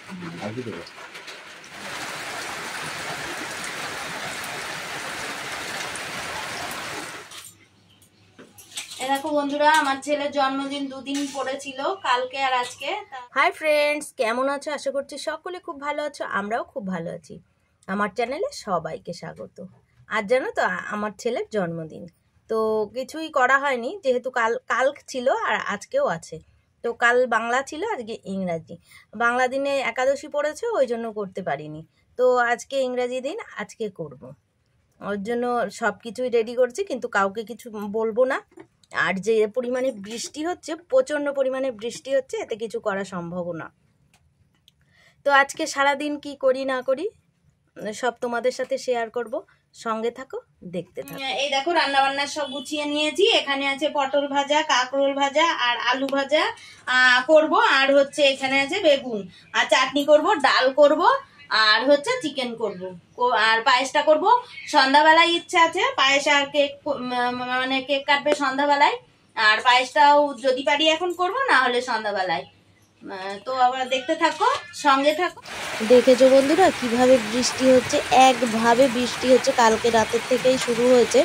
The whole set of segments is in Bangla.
দেখো বন্ধুরা, আমার ছেলের জন্মদিন দুদিন পড়েছিল, কালকে আর আজকে। হাই ফ্রেন্ডস, কেমন আছো? আশা করছি সকলে খুব ভালো আছো, আমরাও খুব ভালো আছি। আমার চ্যানেলে সবাইকে স্বাগত। আজ জানো তো আমার ছেলের জন্মদিন, তো কিছুই করা হয়নি, যেহেতু কাল ছিল আর আজকেও আছে। তো কাল বাংলা ছিল, আজকে ইংরাজি। বাংলা দিনে একাদশী পড়েছে, ওই জন্য করতে পারিনি। তো আজকে ইংরাজি দিন, আজকে করব। ওর জন্য সব কিছুই রেডি করছি, কিন্তু কাউকে কিছু বলবো না। আর যে পরিমাণে বৃষ্টি হচ্ছে, প্রচণ্ড পরিমাণে বৃষ্টি হচ্ছে, এতে কিছু করা সম্ভব না। তো আজকে সারাদিন কি করি না করি সব তোমাদের সাথে শেয়ার করব, সঙ্গে থাকো, দেখতে থাকো। এই দেখো, রান্না বান্না সব গুছিয়ে নিয়েছি। এখানে আছে পটল ভাজা, কাঁকরোল ভাজা আর আলু ভাজা করব, আর হচ্ছে এখানে আছে বেগুন, আর চাটনি করব, ডাল করব, আর হচ্ছে চিকেন করব, আর পায়েসটা করব। সন্ধ্যাবেলায় ইচ্ছা আছে পায়েস আর কেক, মানে কেক কাটবে সন্ধ্যাবেলায়, আর পায়েসটাও যদি পারি এখন করব, না হলে সন্ধ্যাবেলায়। তো আবার দেখতে থাকো, সঙ্গে থাকো। দেখেছো বন্ধুরা কিভাবে বৃষ্টি হচ্ছে, একভাবে বৃষ্টি হচ্ছে, কালকে রাতের থেকেই শুরু হয়েছে।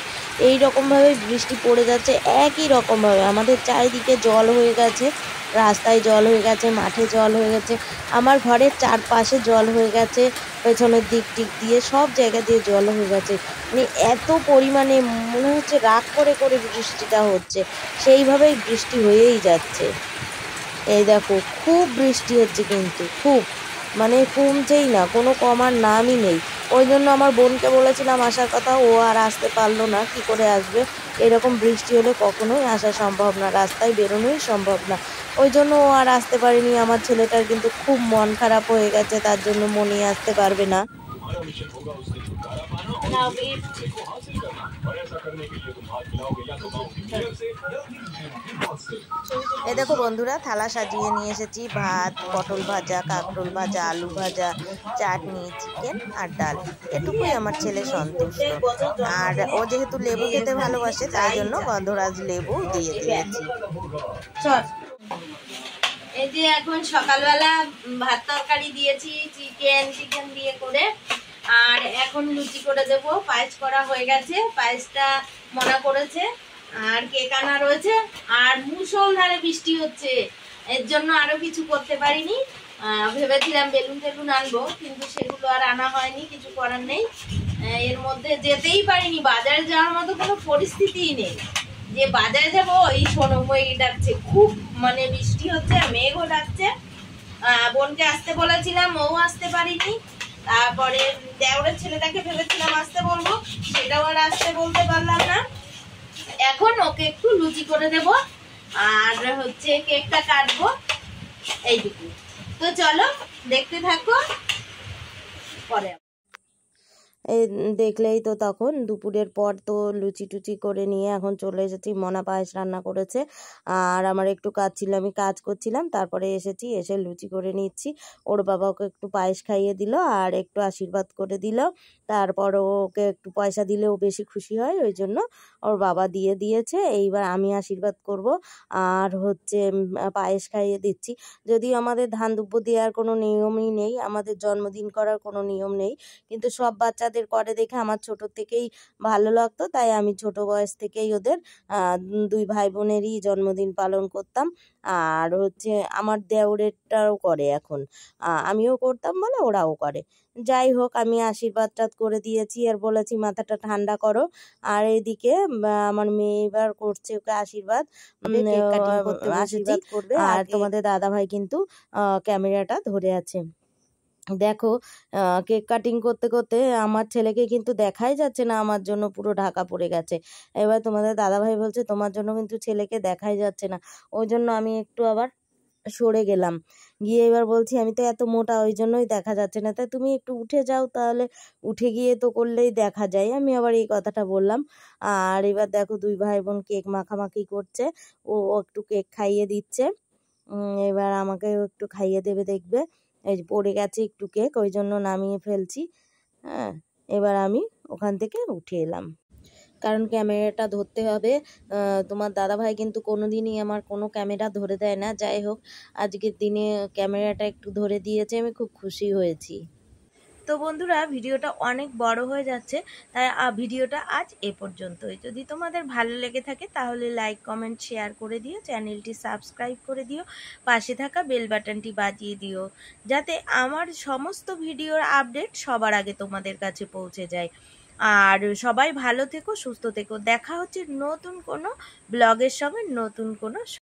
এই রকমভাবে বৃষ্টি পড়ে যাচ্ছে, একই রকমভাবে আমাদের চারিদিকে জল হয়ে গেছে, রাস্তায় জল হয়ে গেছে, মাঠে জল হয়ে গেছে, আমার ঘরের চারপাশে জল হয়ে গেছে, পেছনের দিক দিয়ে সব জায়গা দিয়ে জল হয়ে গেছে। মানে এত পরিমাণে মনে হচ্ছে রাগ করে করে বৃষ্টিটা হচ্ছে, সেইভাবেই বৃষ্টি হয়েই যাচ্ছে। এই দেখো খুব বৃষ্টি হচ্ছে, কিন্তু খুব, মানে কমছেই না, কোনো কমার নামই নেই। ওই জন্য আমার বোনকে বলেছিলাম আসার কথা, ও আর আসতে পারলো না। কি করে আসবে? এরকম বৃষ্টি হলে কখনোই আসা সম্ভব না, রাস্তায় বেরোনোই সম্ভব না। ওই জন্য ও আর আসতে পারেনি। আমার ছেলেটার কিন্তু খুব মন খারাপ হয়ে গেছে, তার জন্য মনে আসতে পারবে না। এই দেখো বন্ধুরা, থালা সাজিয়ে নিয়ে এসেছি, ভাত, পটল ভাজা, কাঁকরোল ভাজা, আলু ভাজা, চাটনি, চিকেন আর ডাল। এটুকুই আমার ছেলে সন্তুষ্ট। আর ও যেহেতু লেবু খেতে ভালোবাসে, তাই জন্য গন্ধরাজ লেবু দিয়ে দিয়েছি। এই যে এখন সকালবেলা ভাত তরকারি দিয়েছি, চিকেন দিয়ে করে, আর এখন লুচি করে দেবো। পায়েস করা হয়ে গেছে, পায়েসটা মনা করেছে, আর কেক আনা রয়েছে, আর মুষলধারে বৃষ্টি হচ্ছে, এর জন্য আরো কিছু করতে পারিনি। ভেবেছিলাম বেলুন টেলুন আনবো, কিন্তু সেগুলো আর আনা হয়নি, কিছু করার নেই। এর মধ্যে যেতেই পারিনি, বাজারে যাওয়ার মতো কোনো পরিস্থিতিই নেই যে বাজারে যাবো। এই সোনময়ী ডাকছে, খুব মানে বৃষ্টি হচ্ছে, মেঘও ডাকছে। বোনকে আসতে বলেছিলাম, ও আসতে পারিনি। তারপরে দেওরের ছেলেটাকে ভেবেছিলাম আসতে বলবো, সেটাও আর আসতে বলতে পারলাম না। এখন ওকে একটু লুচি করে দেব, আর হচ্ছে কেকটা কাটবো, এইটুকু। তো চলো দেখতে থাকো, পরে এই দেখলেই তো। তখন দুপুরের পর তো লুচি টুচি করে নিয়ে এখন চলে এসেছি। মনা পায়েস রান্না করেছে, আর আমার একটু কাজ ছিল, আমি কাজ করছিলাম, তারপরে এসেছি, এসে লুচি করে নিচ্ছি। ওর বাবা ওকে একটু পায়েস খাইয়ে দিল আর একটু আশীর্বাদ করে দিল। তারপর ওকে একটু পয়সা দিলে ও বেশি খুশি হয়, ওই জন্য ওর বাবা দিয়ে দিয়েছে। এইবার আমি আশীর্বাদ করব আর হচ্ছে পায়েস খাইয়ে দিচ্ছি। যদিও আমাদের ধান দুব্য দেওয়ার কোনো নিয়মই নেই, আমাদের জন্মদিন করার কোনো নিয়ম নেই, কিন্তু সব বাচ্চাদের করে দেখে আমার ছোট থেকেই ভালো লাগতো, তাই আমি ছোট বয়স থেকেই ওদের দুই ভাই বোনেরই জন্মদিন পালন করতাম। আর হচ্ছে আমার দেওরেরটাও করে এখন, আমিও করতাম বলে ওরাও করে। যাই হোক, আমি আশীর্বাদটা করে দিয়েছি আর বলেছি মাথাটা ঠান্ডা করো। আর এদিকে আমার মেয়ে এবার করছে ওকে আশীর্বাদ, আশীর্বাদ করবে। আর তোমাদের দাদা ভাই কিন্তু ক্যামেরাটা ধরে আছে। দেখো কেক কাটিং করতে করতে আমার ছেলেকে কিন্তু দেখাই যাচ্ছে না, আমার জন্য পুরো ঢাকা পড়ে গেছে। এবার তোমাদের দাদাভাই বলছে তোমার জন্য কিন্তু ছেলেকে দেখাই যাচ্ছে না, ওই জন্য আমি একটু আবার সরে গেলাম, গিয়ে এবার বলছি আমি তো এত মোটা, ওই জন্যই দেখা যাচ্ছে না, তাই তুমি একটু উঠে যাও, তাহলে উঠে গিয়ে তো করলেই দেখা যায়। আমি আবার এই কথাটা বললাম। আর এবার দেখো দুই ভাই বোন কেক মাখামাখি করছে, ও একটু কেক খাইয়ে দিচ্ছে, এবার আমাকেও একটু খাইয়ে দেবে, দেখবে। এই যে পড়ে গেছে একটু কেক, ওই জন্য নামিয়ে ফেলছি। হ্যাঁ, এবার আমি ওখান থেকে উঠে এলাম। কারণ ক্যামেরাটা ধরতে হবে। তোমার দাদাভাই কিন্তু কোনোদিনই আমার কোনো ক্যামেরা ধরে দেয় না। যাই হোক, আজকের দিনে ক্যামেরাটা একটু ধরে দিয়েছে, আমি খুব খুশি হয়েছি। তো বন্ধুরা, ভিডিওটা অনেক বড় হয়ে যাচ্ছে, তাই ভিডিওটা আজ এ পর্যন্তই। যদি তোমাদের ভালো লেগে থাকে তাহলে লাইক, কমেন্ট, শেয়ার করে দিও, চ্যানেলটি সাবস্ক্রাইব করে দিও, পাশে থাকা বেল বাটনটি বাজিয়ে দিও, যাতে আমার সমস্ত ভিডিওর আপডেট সবার আগে তোমাদের কাছে পৌঁছে যায়। আর সবাই ভালো থেকো, সুস্থ থেকো। দেখা হচ্ছে নতুন কোনো ব্লগের সঙ্গে, নতুন কোনো